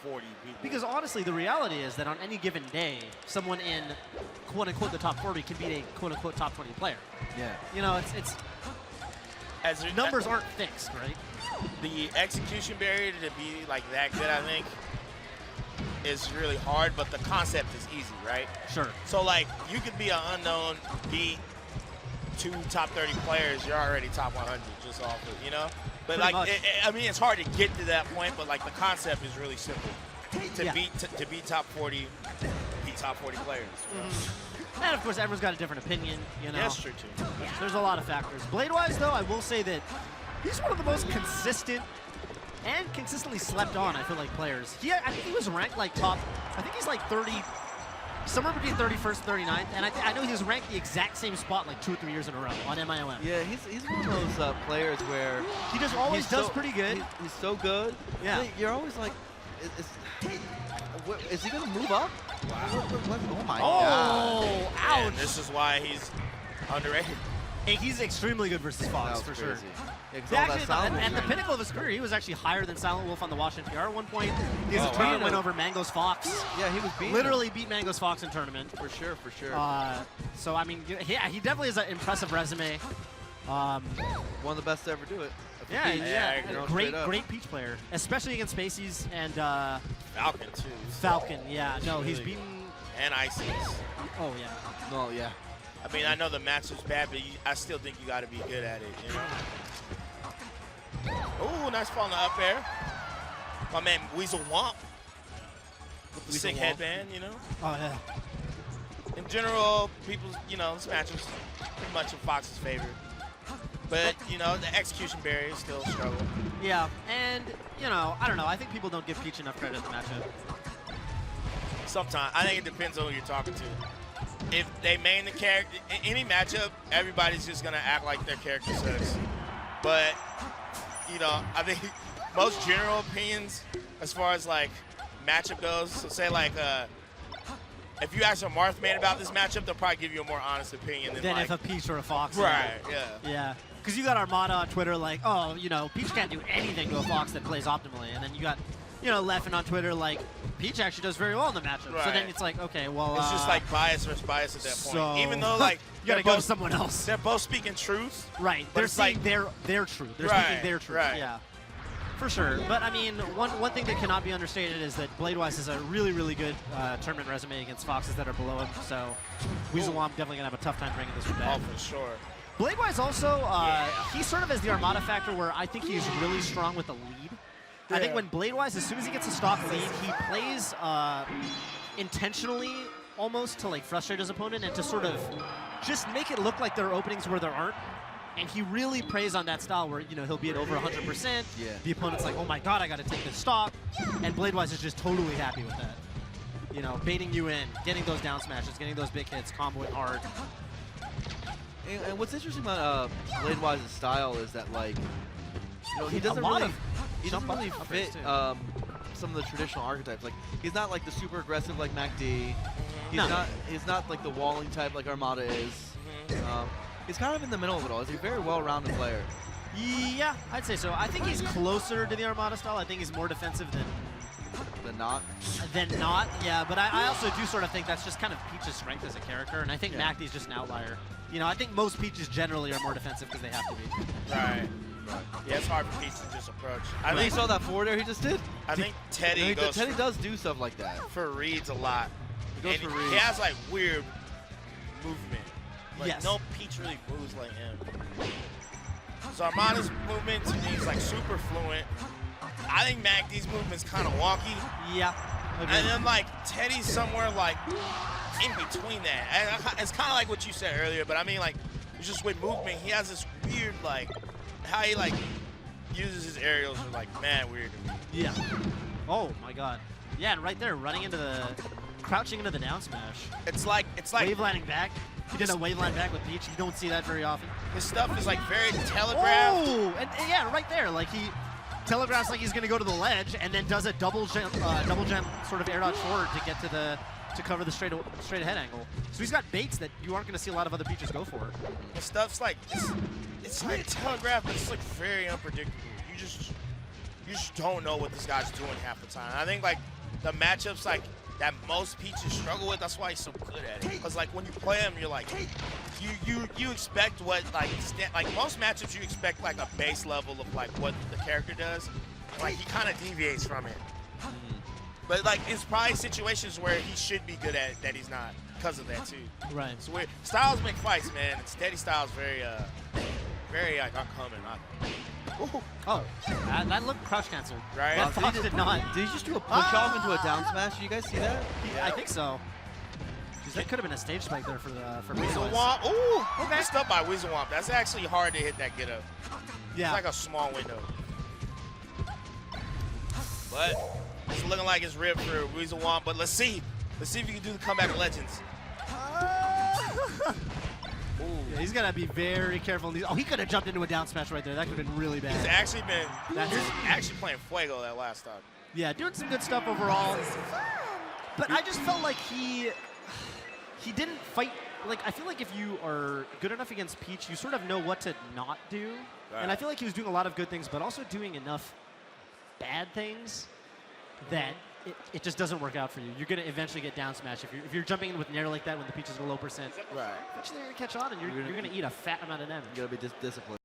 40 people. Because honestly, the reality is that on any given day, someone in quote-unquote the top 40 can beat a quote-unquote top 20 player. Yeah. You know, it's numbers aren't fixed, right? The execution barrier to be like that good, I think, is really hard, but the concept is easy, right? Sure. So like you could be an unknown, beat 2 top 30 players, you're already top 100 just off of, you know? But Pretty like, much. I mean, it's hard to get to that point, but like the concept is really simple. To Yeah. beat top 40, beat top 40 players. You know? And of course, everyone's got a different opinion, you know. That's true too. There's a lot of factors. Bladewise, though, I will say that he's one of the most consistent and consistently slept on, I feel like, players. I think he was ranked like top, I think he's like 30, somewhere between 31st and 39th, and I know he was ranked the exact same spot like 2 or 3 years in a row on MIOM. Yeah, he's one of those players where He just always does pretty good. He's so good. Yeah. You're always like, is he going to move up? Wow. Oh my God. Oh, ouch. And this is why he's underrated. And he's extremely good versus Fox, for sure. Yeah, 'cause Yeah, all that actually, Silent at the Wolf pinnacle of his career, he was actually higher than Silent Wolf on the Washington PR at one point. He has Oh, a tournament wow. win over Mango's Fox. Yeah, he was beating Literally beat Mango's Fox in tournament. For sure, for sure. So, I mean, yeah, he definitely has an impressive resume. One of the best to ever do it. Yeah, Peach. yeah, Yeah, and great Peach player, especially against Spaceys and Falcon too. Falcon. Yeah, no, Really he's good. beaten. And Ices. Oh yeah. No, yeah. I mean, I know the matchup's bad, but I still think you got to be good at it, you know? Ooh, nice fall in the up air. My man, WeaselWhomp. With the sick WeaselWhomp. headband, you know? Oh yeah. In general, people, you know, this matchup's pretty much in Fox's favor. But, you know, the execution barrier is still a struggle. Yeah, and you know, I don't know. I think people don't give Peach enough credit in the matchup. Sometimes. I think it depends on who you're talking to. If they main the character, in any matchup, everybody's just going to act like their character sucks. But, you know, I think most general opinions as far as, like, matchup goes, so say, like, if you ask a Marth man about this matchup, they'll probably give you a more honest opinion than If like, a Peach or a Fox. right, yeah. Yeah. Because you got Armada on Twitter like, oh, you know, Peach can't do anything to a Fox that plays optimally. And then you got, you know, Leffen on Twitter like, Peach actually does very well in the matchup. Right. So then it's like, okay, well. It's just like bias versus bias at that point. So Even though, like, you got to go to someone else. They're both speaking truth. Right. But They're it's saying like, their truth. They're Right, speaking their truth. right. Yeah. For sure. But, I mean, one thing that cannot be understated is that Bladewise has a really, really good tournament resume against Foxes that are below him. So WeaselWhomp definitely going to have a tough time bringing this one back. Oh, for sure. Bladewise also, he sort of has the Armada factor where I think he's really strong with the lead. I think when Bladewise, as soon as he gets a stock lead, he plays intentionally almost to like frustrate his opponent and to sort of just make it look like there are openings where there aren't. And he really preys on that style where, you know, he'll be at over 100%. Yeah. The opponent's like, oh my God, I got to take this stock. And Bladewise is just totally happy with that. You know, baiting you in, getting those down smashes, getting those big hits, comboing hard. And what's interesting about Bladewise's style is that, like, you know, he doesn't really fit some of the traditional archetypes. Like, he's not like the super aggressive like MacD. He's not like the walling type like Armada is. He's kind of in the middle of it all. He's a very well-rounded player. Yeah, I'd say so. I think he's closer to the Armada style. I think he's more defensive than not. Yeah, but I also do sort of think that's just kind of Peach's strength as a character, and I think MacD's just an outlier. You know, I think most Peaches generally are more defensive because they have to be. Right. Yeah, it's hard for Peach to just approach. I think you saw that forward air he just did? I think Teddy goes Teddy does do stuff like that. For reads a lot. He goes for reads. He has, like, weird movement. Like, yes. no Peach really moves like him. So Armada's movement to me is, like, super fluent. I think MacD's movement's kind of wonky. Yeah. And then, like, Teddy's somewhere, like, in between that. And it's kind of like what you said earlier, but I mean, like, it's just with movement, he has this weird, like, how he, like, uses his aerials are, like, mad weird to me. Yeah. Oh, my God. Yeah, and right there, running into the, crouching into the down smash. It's like wave landing back. He did a wave line back with Peach. You don't see that very often. His stuff is, like, very telegraphed. Oh, and yeah, right there. Like, he telegraphs like he's going to go to the ledge and then does a double jump sort of air dodge forward to get to cover the straight ahead angle. So he's got baits that you aren't going to see a lot of other Peaches go for. The stuff's like, it's like telegraphed, but it's like very unpredictable. you just don't know what this guy's doing half the time. I think like the matchups like that most Peaches struggle with, that's why he's so good at it. Because like when you play him, you're like, you expect what like most matchups you expect like a base level of like what the character does. Like he kind of deviates from it. But like it's probably situations where he should be good at it that he's not because of that too. Right. It's weird. Styles make fights, man. And Steady Styles very like uncommon. Oh, that looked crouch cancel. Right. That Fox did not. Did he just do a push off into a down smash? Did you guys see that? I think so. That could have been a stage spike there for WeaselWhomp. Ooh, okay. Messed up by WeaselWhomp. That's actually hard to hit that get up. Yeah. It's like a small window. But it's looking like it's ripped for WeaselWhomp. But let's see. Let's see if he can do the comeback of legends. Yeah, he's got to be very careful. Oh, he could have jumped into a down smash right there. That could have been really bad. He's actually playing Fuego that last time. Yeah, doing some good stuff overall. But I just felt like he didn't fight. Like, I feel like if you are good enough against Peach, you sort of know what to not do. Right. And I feel like he was doing a lot of good things, but also doing enough bad things that it just doesn't work out for you. You're going to eventually get down smash. If you're jumping in with Nair like that when the Peach is a low percent, right. eventually you're going to catch on and you're going to eat a fat amount of damage. You got to be disciplined.